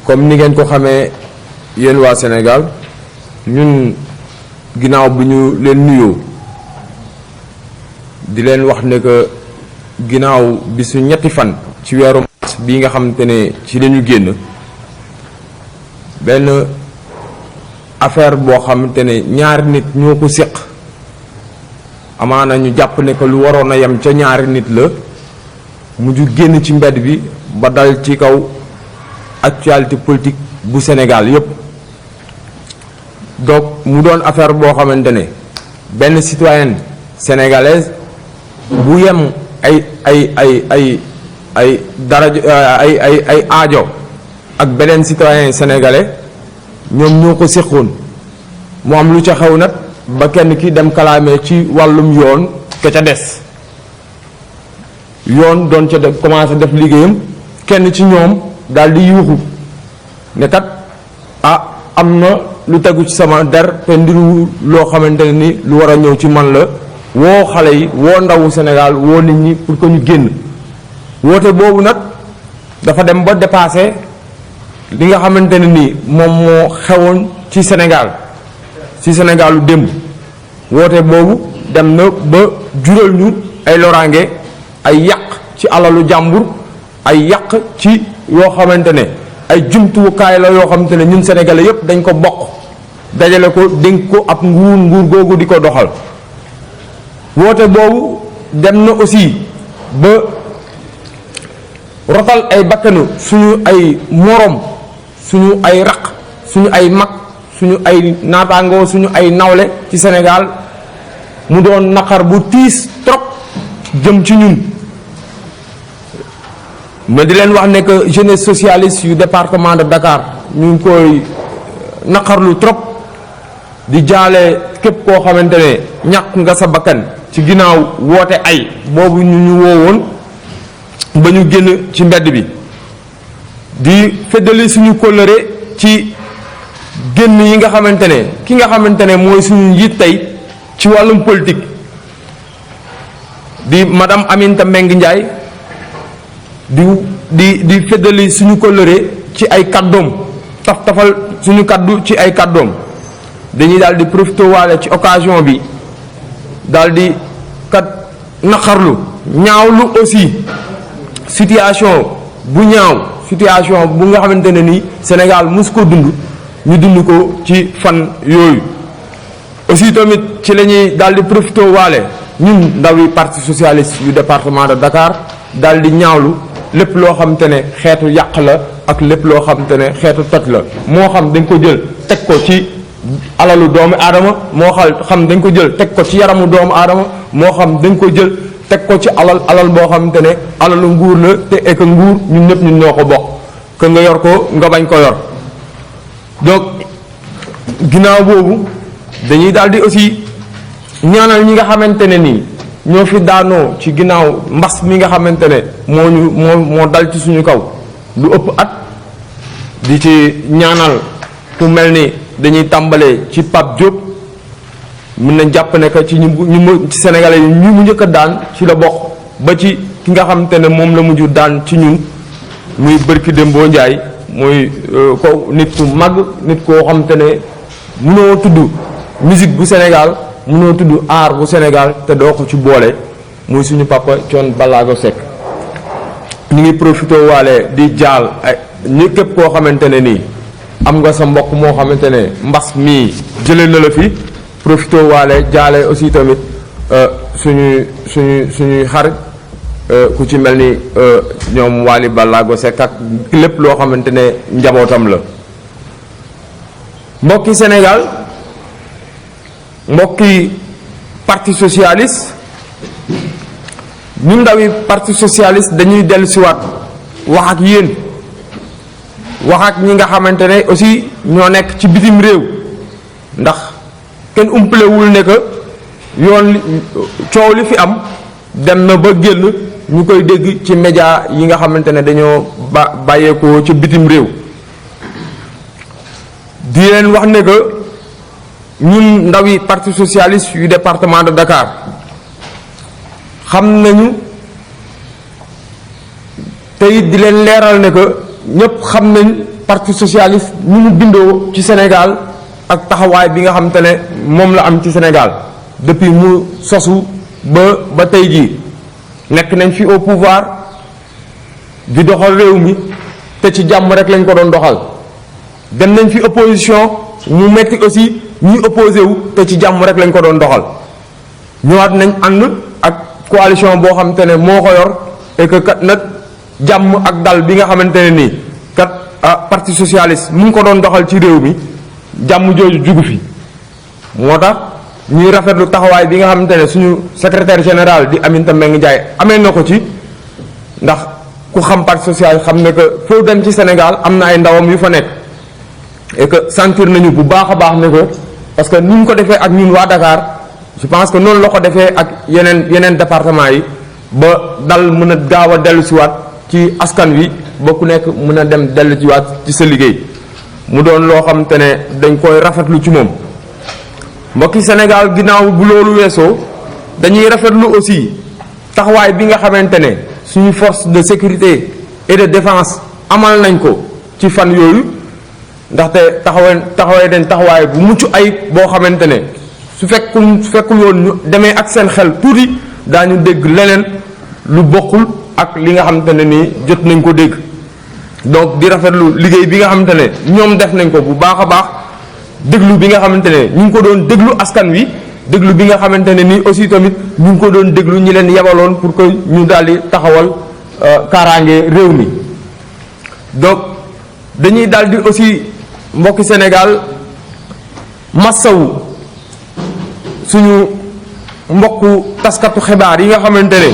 comme ni ngeen ko xamee yéen waa Sénégal ñun ginnaaw bi ñu leen nuyoo di leen wax ne que ginnaaw bisu ñetti fan ci weeru mars bii nga xamante ne ci lañu génn benn affaire boo xamante ne ñaari nit ñoo ko séq amaana ñu jàpp ne que lu waroon a yem ca ñaari nit la mujj génn ci mbedd bi ba dal ci kaw actualité politique bu Sénégal yépp donc mu doon affaire boo xamante ne benn citoyenne sénégalaise bu yem ay daraja ay aajo ak beneen citoyen sénégalais ñoom ñoo ko séqoon mu am lu ca xew nag ba kenn ki dem kalaame ci wàllum yoon ka ca des yoon doon ca def commencé def liggéeyam kenn ci ñoom daal di yuuxu ne kat am na lu tegu ci sama der te ndiru loo xamante ne ni lu war a ñëw ci man la woo xale yi woo ndawu Sénégal woo nit ñi pour que ñu génn woote boobu nag dafa dem ba dépassé li nga xamante ne ni moom moo xewoon ci Sénégalu démb woote boobu dem na ba jural ñu ay loraange ay yàq ci alalu jàmbur ay yàq ci yoo xamante ne ay jumtukaay la yoo xamante ne ñun sénégalais yépp dañ ko bokk dajale ko dénk ko ab nguur googu di ko doxal woote boobu dem na aussi ba rotal ay bakkanu suñu ay morom suñu ay raq suñu ay mag suñu ay naataangoo suñu ay nawle ci Sénégal mu doon naqar bu tiis trop jëm ci ñun ma di leen wax ne que jeunesse socialiste yu département de Dakar ñu ngi koy naqarlu trop di jaale képp koo xamante ne ñàkk nga sa bakkan ci ginnaaw woote ay boobu ñu woowoon ba ñu génn ci mbedd bi di feddali suñu kóllëre ci génn yi nga xamante ne ki nga xamante ne mooy suñu njiit tey ci wàllum politique di madame Aminata Mbengue Ndiaye di feddali suñu kóllëre ci ay kàddoom tafal suñu kàddu ci ay kàddoom dañuy daal di profité waale ci occasion bi daal di kat naqarlu ñaawlu aussi situation bu nga xamante ne ni Sénégal mus ko dund ñu dund ko ci fan yooyu aussi tamit ci la ñuy daal di profité waale ñun ndawi parti socialiste yu département de Dakar daal di ñaawlu lépp loo xamante ne xeetu yàq la ak lépp loo xamante ne xeetu toj la moo xam dañ ko jël teg ko ci alalu doomu aadama moo xam dañ ko jël teg ko ci yaramu doomu aadama moo xam dañ ko jël teg ko ci alal boo xamante ne alalu nguur la te ek nguur ñun ñëpp ñun ñoo ko bokk que nga yor ko nga bañ ko yor donc ginnaaw boobu dañuy daal di aussi ñaanal ñi nga xamante ne nii ñoo fi daanoo ci ginnaaw mbas mi nga xamante ne moo dal ci suñu kaw lu ëpp at di ci ñaanal ku mel ni dañuy tàmbalee ci Pape Diop mën nañ jàpp ne que ci ci Sénégalais yi ñu mu njëkk a daan ci la bokk ba ci ki nga xamante ne moom la mujj daan ci ñun muy Barki Dembo Ndiaye muy ko nit ku mag nit koo xamante ne mënoo tudd musique bu Sénégal mënoo tudd art bu Sénégal te doo ko ci boole muy suñu papa Thione Ballago Seck ñu ngi profité waale di jaal ay ñi képp koo xamante ne nii am nga sa mbokk moo xamante ne mbas mii jëlee na la fi profité waale jaale aussi tamit suñuy xarit ku ci mel ni ñoom Wally Ballago Seck ak lépp loo xamante ne njabootam la mbokki Sénégal mbokki parti socialiste ñun ndawi parti socialiste dañuy dellu siwaat wax ak yéen wax ak ñi nga xamante ne aussi ñoo nekk ci bitim réew ndax kenn umpalewul ne que yoon coow li fi am dem na ba génn ñu koy dégg ci média yi nga xamante ne dañoo bàyyeekoo ci bitim réew di leen wax ne que ñun ndawi parti socialiste yu département de Dakar xam nañu te it di leen leeral ne que ñëpp xam nañ parti socialiste ni mu bindoo ci Sénégal ak taxawaay bi nga xamante ne moom la am ci Sénégal depuis mu sosu ba tey jii nekk nañ fi au pouvoir di doxal réew mi te ci jàmm rek lañ ko doon doxal dem nañ fi opposition mu metti aussi ñuy opposé wu te ci jàmm rek lañ ko doon doxal ñëwaat nañ ànd ak coalition boo xamante ne moo ko yor et que kat nag jàmm ak dal bi nga xamante ne nii kat parti socialiste mu ngi ko doon doxal ci réew mi jàmm jooju jugu fi moo tax ñuy rafetlu taxawaay bi nga xamante ne suñu secrétaire général di Aminata Mbengue Ndiaye amee na ko ci ndax ku xam parti social xam ne que foo dem ci Sénégal am na ay ndawam yu fa nekk et que sentir nañu bu baax a baax ne que parce que ni ñu ko defee ak ñun waa Dakar je pense que noonu la ko defee ak yeneen département yi ba dal mën a gaaw a dellu siwaat ci askan wi ba ku nekk mën a dem dellu siwaat ci sa liggéey mu doon loo xam te ne dañ koy rafetlu ci moom mbokki Sénégal ginnaaw bu loolu weesoo dañuy rafetlu aussi taxawaay bi nga xamante ne suñu force de sécurité et de défense amal nañ ko ci fan yooyu ndaxte taxawee dañ taxawaay bu mucc ayib boo xamante ne su fekkul woon ñu demee ak seen xel tuuti daañu dégg leneen lu bokkul ak li nga xamante ne nii jot nañ ko dégg donc di rafetlu liggéey bi nga xamante ne ñoom def nañ ko bu baax a baax déglu bi nga xamante ne ñu ngi ko doon déglu askan wi déglu bi nga xamante ne nii aussi tamit ñu ngi ko doon déglu ñi leen yebaloon pour que ñu daal di taxawal kaaraange réew mi donc dañuy daal di aussi mbokki Sénégal massawu suñu mbokku taskatu xibaar yi nga xamante ne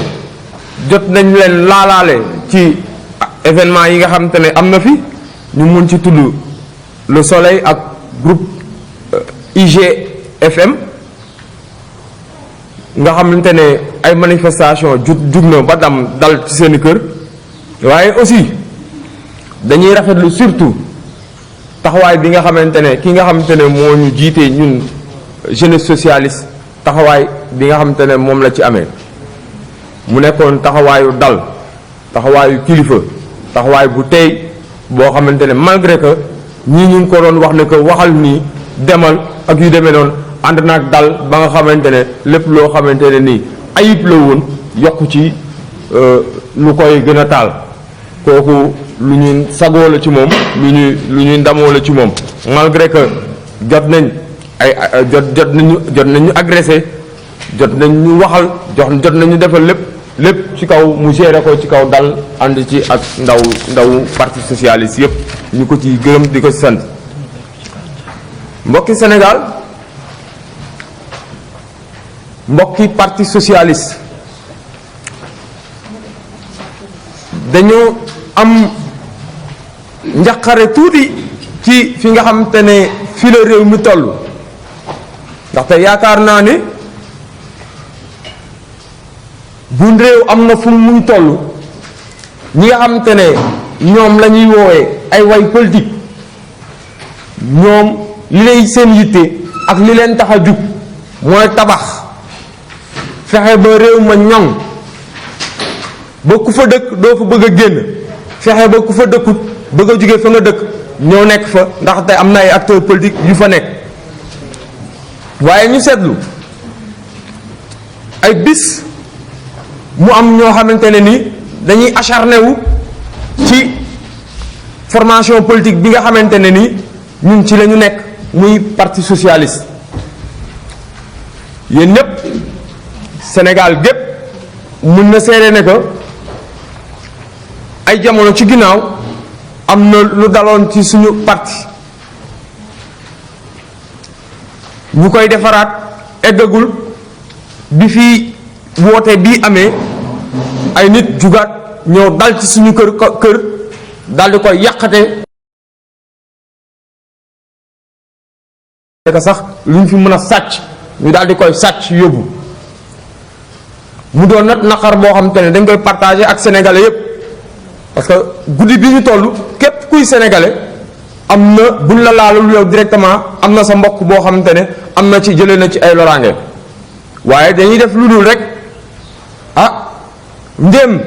jot nañ leen laalaale ci événement yi nga xamante ne am na fi ñu mun ci tudd Le Soleil ak groupe IGFM nga xamante ne ay manifestation jug na ba dal ci seeni kër waaye aussi dañuy rafetlu surtout taxawaay bi nga xamante ne ki nga xamante ne moo ñu jiite ñun jeunesse socialiste taxawaay bi nga xamante ne moom la ci amee mu nekkoon taxawaayu dal taxawaayu kilifa taxawaay bu tey boo xamante ne malgré que ñii ñu ngi ko doon wax ne que waxal nii demal ak yu demee noonu ànd naag dal ba nga xamante ne lépp loo xamante ne nii ayib la woon yokku ci lu koy gën a taal kooku lu ñuy sagoo la ci moom lu ñuy ndamoo la ci moom malgré que jot nañu agressé jot nañu waxal jot nañu defal lépp ci kaw mu géré ko ci kaw dal ànd ci ak ndaw parti socialiste yëpp ñu ko ci gërëm di ko ci sant mbokki Sénégal mbokki parti socialiste dañoo am njaqare tuuti ci fi nga xamante ne fi la réew mi toll ndaxte yaakaar naa ne bu réew am na fu muy toll ñi nga xamante ne ñoom la ñuy woowee ay way politique ñoom li lay seen yitte ak li leen tax a jug mooy tabax fexe ba réew ma ñoŋ ba ku fa dëkk doo fa bëgg a génn fexe ba ku fa dëkkut bëgg a jóge fa nga dëkk ñoo nekk fa ndaxte am na ay acteurs politiques yu fa nekk waaye ñu seetlu ay bis mu am ñoo xamante ne ni dañuy acharné wu ci formation politique bi nga xamante ne ni ñun ci la ñu nekk muy parti socialiste yéen ñëpp Sénégal gépp mun na seede ne que ay jamono ci ginnaaw am na lu daloon ci suñu parti ñu koy defaraat eggagul bi fi woote bii amee ay nit jugaat ñëw dal ci suñu kër dal di koy yàqate que sax luñ fi mën a sàcc ñu daal di koy sàcc yóbbu mu doon nag naqar boo xam te ne dañ koy partager ak sénégalais yépp parce que guddi bi ñu toll képp kuy sénégalais am na buñ la laalul yow directement am na sa mbokk boo xamante ne am na ci jëlee na ci ay loraange waaye dañuy def lu dul rek ndéem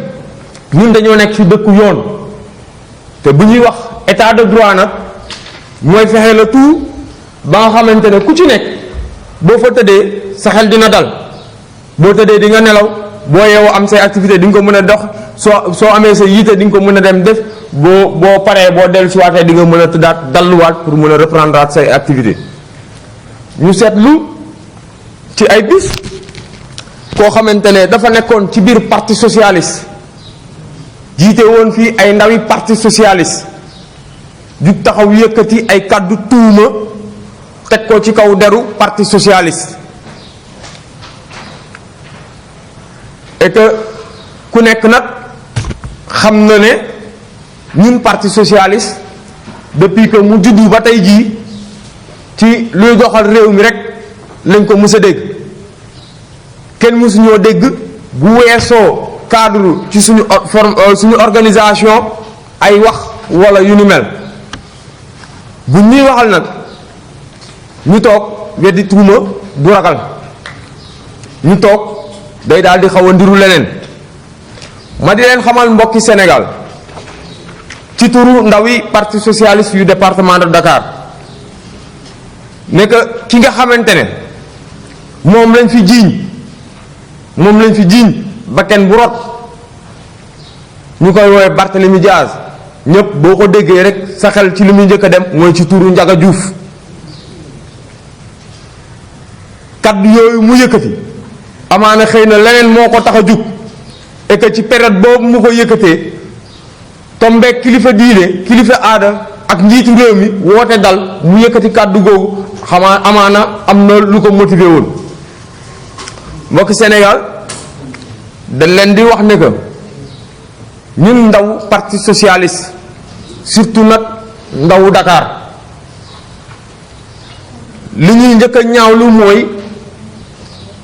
ñun dañoo nekk ci dëkku yoon te bu ñuy wax état de droit nag mooy fexe la tout ba nga xamante ne ku ci nekk boo fa tëddee sa xel dina dal boo tëddee di nga nelaw boo yeewoo am say activité di nga ko mën a dox soo amee sa yiite di nga ko mën a dem def boo paree boo dellu si waatee di nga mën a tëddaat dalluwaat pour mën a reprendre say activité ñu seetlu ci ay bis koo xamante ne dafa nekkoon ci biir parti socialiste jiite woon fii ay ndawi parti socialiste jug taxaw yëkkati ay kàddu tuuma teg ko ci kaw deru parti socialiste et que ku nekk nag xam na ne ñun parti socialiste depuis que mu juddu ba tey jii ci luy doxal réew mi rek lañ ko mës a dégg kenn mësuñoo dégg bu weesoo cadre ci suñu organisation ay wax wala yu ni mel bu ñuy waxal nag ñu toog weddi tuuma du ragal ñu toog day daal di xaw a ndiru leneen ma di leen xamal mbokki Sénégal ci turu ndawi parti socialiste yu département de Dakar ne que ki nga xamante ne moom lañ fi jiiñ bakken bu rot ñu koy woowee Barthélémy Diaz ñëpp boo ko déggee rek sa xel ci li muy njëkk a dem mooy ci turu Ndiaga Diouf kaddu yooyu mu yëkkati amaana xëy na leneen moo ko tax a jug et que ci période boobu mu ko yëkkatee tombeek kilifa diine kilifa aada ak njiitu réew mi woote dal mu yëkkati kàddu googu amaana am na lu ko motivé woon mbokki Sénégal dañ leen di wax ne que ñun ndaw parti socialiste surtout nag ndawu Dakar li ñuy njëkk a ñaawlu mooy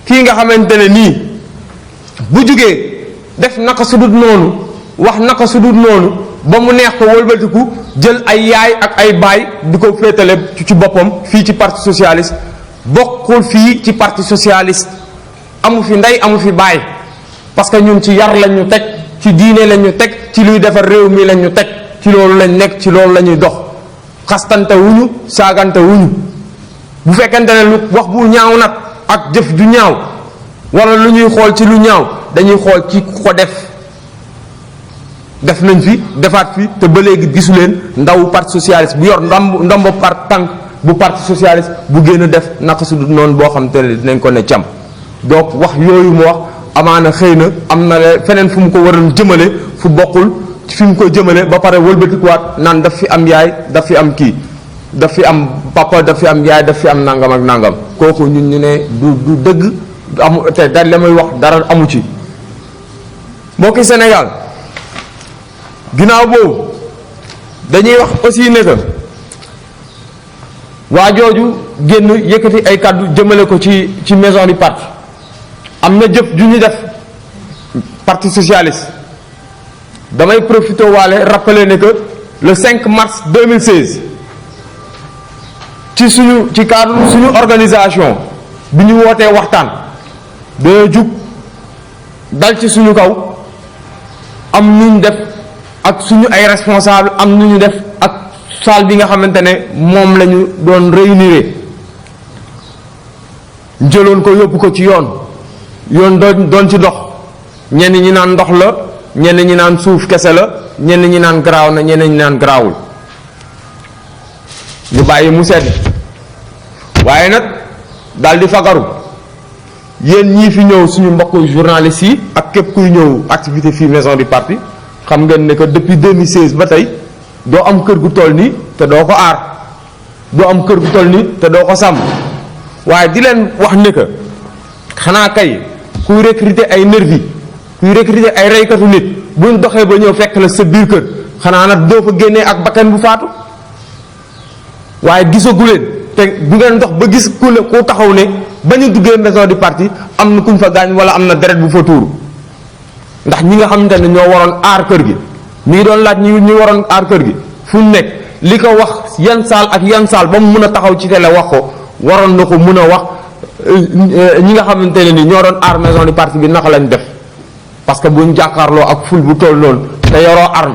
kii nga xamante ne nii bu jugee def naka sudut noonu wax naka sudut noonu ba mu neex ko wëlbatiku jël ay yaay ak ay baay di ko féetale ci boppam fii ci parti socialiste bokkul fii ci parti socialiste amu fi ndey amu fi baay parce que ñun ci yar lañ ñu teg ci diine lañ ñu teg ci luy defar réew mi lañ ñu teg ci loolu lañ nekk ci loolu la ñuy dox xastante wuñu saagante wuñu bu fekkente ne lu wax bu ñaaw nag ak jëf ju ñaaw wala lu ñuy xool ci lu ñaaw dañuy xool ci ko def nañ fi defaat fi te ba léegi gisu leen ndaw parti socialiste bu yor ndombo par tànk bu parti socialiste bu génn def naka su dul noonu boo xam te ne dinañ ko ne cam donc wax yooyu mu wax amaana xëy na am na feneen fu mu ko waroon jëmale fu bokkul fi mu ko jëmale ba pare wëlbatikuwaat naan daf fi am yaay daf fi am kii daf fi am papa daf fi am yaay daf fi am nangam ak nangam kooku ñun ñu ne du dëgg amu te da la may wax dara amu ci mbokki Sénégal ginnaaw boobu dañuy wax aussi ne que waa jooju génn yëkkati ay kàddu jëmale ko ci maison du parti am na jëf ju ñu def parti socialiste damay profité waale rappeler ne que le 5 mars 2016 ci cadre suñu organisation bi ñu wootee waxtaan dañoo jug dal ci suñu kaw am nu ñu def ak suñu ay responsable am nu ñu def ak salle bi nga xamante ne moom la ñu doon réunir jëloon ko yóbbu ko ci yoon doon ci dox ñenn ñi naan ndox la ñenn ñi naan suuf kese la ñenn ñi naan garaaw na ñenn ñi naan garaawul ñu bàyyi mu sedd waaye nag daal di fagaru yéen ñii fi ñëw suñu mbokk journalistes yi ak képp kuy ñëw activité fii maison du parti xam ngeen ne que depuis 2016 ba tey doo am kër gu toll nii te doo ko aar doo am kër gu toll nii te doo ko sàmm waaye di leen wax ne que xanaa kay kuy recruter ay nervi kuy recruter ay reykatu nit buñ doxee ba ñëw fekk la sa biir kër xanaa nag doo fa génnee ak bakkan bu faatu waaye gisagu leen te bu ngeen dox ba gis ku taxaw ne ba ñu duggee maison du parti am na kuñ fa gaañ wala am na deret bu fa tuuru ndax ñi nga xamante ne ñoo waroon aar kër gi mi ngi doon laaj ñi waroon aar kër gi fu mu nekk li ko wax yan saal ak yan saal ba mu mën a taxaw ci télé wax ko waroon na ko mën a wax ñi nga xamante ne ni ñoo doon aar maison du parti bi naka lañ def parce que buñ jàkkaarloo ak ful bu toll noonu te yoroo arme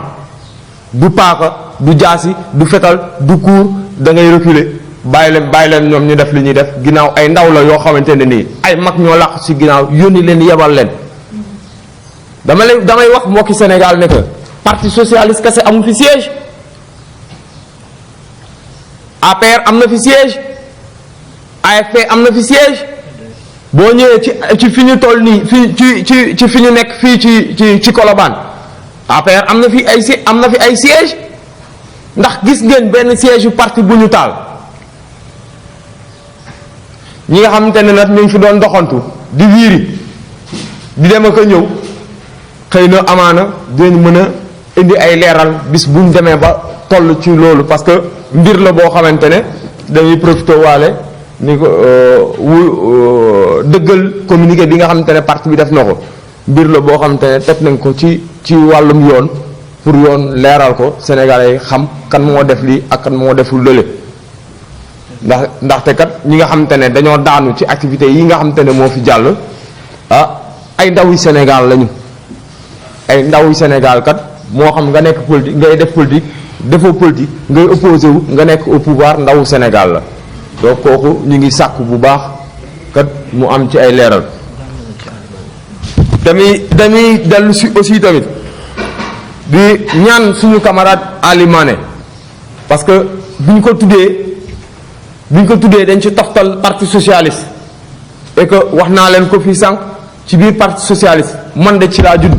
du paaka du jaasi du fetal du kuur da ngay reculer bàyyi leen ñoom ñu def li ñuy def ginnaaw ay ndaw la yoo xamante ne nii ay mag ñoo làq ci ginnaaw yónni leen yebal leen. damay wax mbokki Sénégal ne que parti socialiste kese amu fi siège APR am na fi siège AFP am na fi siège boo ñëwee ci fi ñu toll nii ci fi ñu nekk fii ci Colobane APR am na fi ay siège ndax gis ngeen benn siège yu parti bu ñu taal ñi nga xamante ne nag ñu ngi fi doon doxantu di wiiri di dem ak a ñëw xëy na amaana dinañ mën a indi ay leeral bis buñ demee ba toll ci loolu parce que mbir la boo xamante ne dañuy profité waale ni ko dëggal communiqué bi nga xamante ne parti bi def na ko mbir la boo xamante ne teg nañ ko ci wàllum yoon pour yoon leeral ko Sénégalais yi xam kan moo def lii ak kan moo deful lële ndaxte kat ñi nga xamante ne dañoo daanu ci activités yi nga xamante ne moo fi jàll ay ndawi Sénégal lañu ay ndawi Sénégal kat moo xam nga nekk politique ngay def politique defoo politique ngay opposé wu nga nekk au pouvoir ndawu Sénégal la donc kooku ñu ngi sàkku bu baax kat mu am ci ay leeral. dañuy dellu si aussi tamit di ñaan suñu camarade Ali Mané parce que buñ ko tuddee dañ ci toftal parti socialiste et que wax naa leen ko fii sànq ci biir parti socialiste man de ci laa judd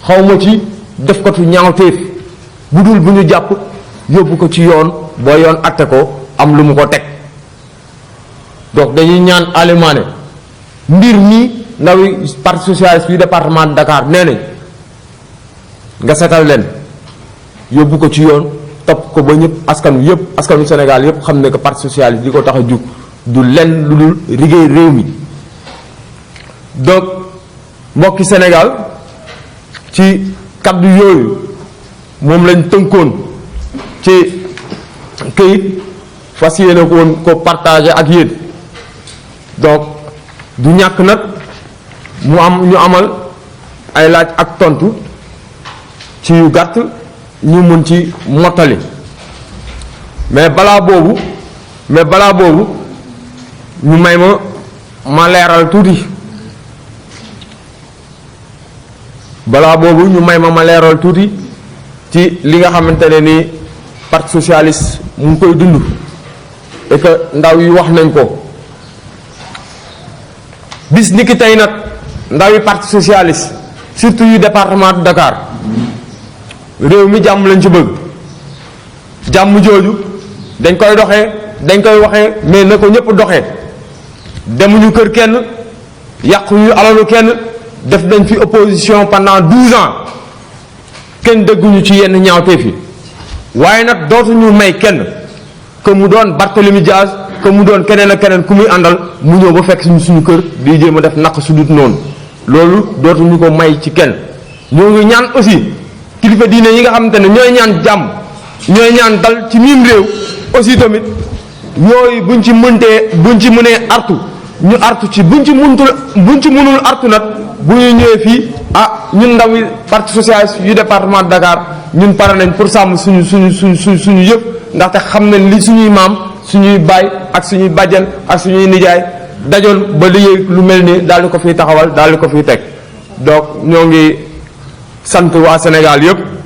xawma ci def ko tu ñaawteef bu dul bu ñu jàpp yóbbu ko ci yoon boo yoon atte ko am lu mu ko teg donc dañuy ñaan Ali Mané mbir mi ndawi parti socialiste bi département de Dakar nee nañ nga setal leen yóbbu ko ci yoon topp ko ba ñëpp askanu Sénégal yëpp xam ne que parti socialiste li ko tax a jug du lenn lu dul liggéey réew mi. donc mbokki Sénégal ci kaddu yooyu moom lañ tënkoon ci këyit fas yéene ko woon ko partager ak yéen donc du ñàkk nag mu am ñu amal ay laaj ak tontu ci yu gàtt ñu mun ci mottali mais balaa boobu ñu may ma leeral tuuti ma leeral tuuti ci li nga xamante ne ni parti socialiste mu ngi koy dund et que ndaw yi wax nañ ko bis ni ki tey nag ndaw yi parti socialiste surtout yu département de Dakar réew mi jàmm lañ ci bëgg jàmm jooju dañ koy waxee mais na ko ñëpp doxee demuñu kër kenn yàquñu alalu kenn def nañ fi opposition pendant 12 ans kenn dégguñu ci yenn ñaawteef yi waaye nag dootuñu may kenn que mu doon Barthélemy Diaz que mu doon keneen ak keneen ku muy àndal mu ñëw ba fekk suñu kër di jéem a def naq su dut noonu loolu dootuñu ko may ci kenn. ñoo ngi ñaan aussi kilifa diine yi nga xamante ne ñooy ñaan jàmm ñooy ñaan dal ci miim réew aussi tamit yooyu buñ ci mënee artu ñu artu ci buñ ci mënul artu nag bu ñu ñëwee fii ñun ndaw yi parti socialiste yu département de Dakar ñun pare nañ pour sàmm suñu yëpp ndaxte xam nañ li suñuy maam suñuy baay ak suñuy bàjjan ak suñuy nijaay dajoon ba liggéey lu mel ni daal di ko fiy taxawal daal di ko fiy teg donc ñoo ngi sant waa Sénégal yëpp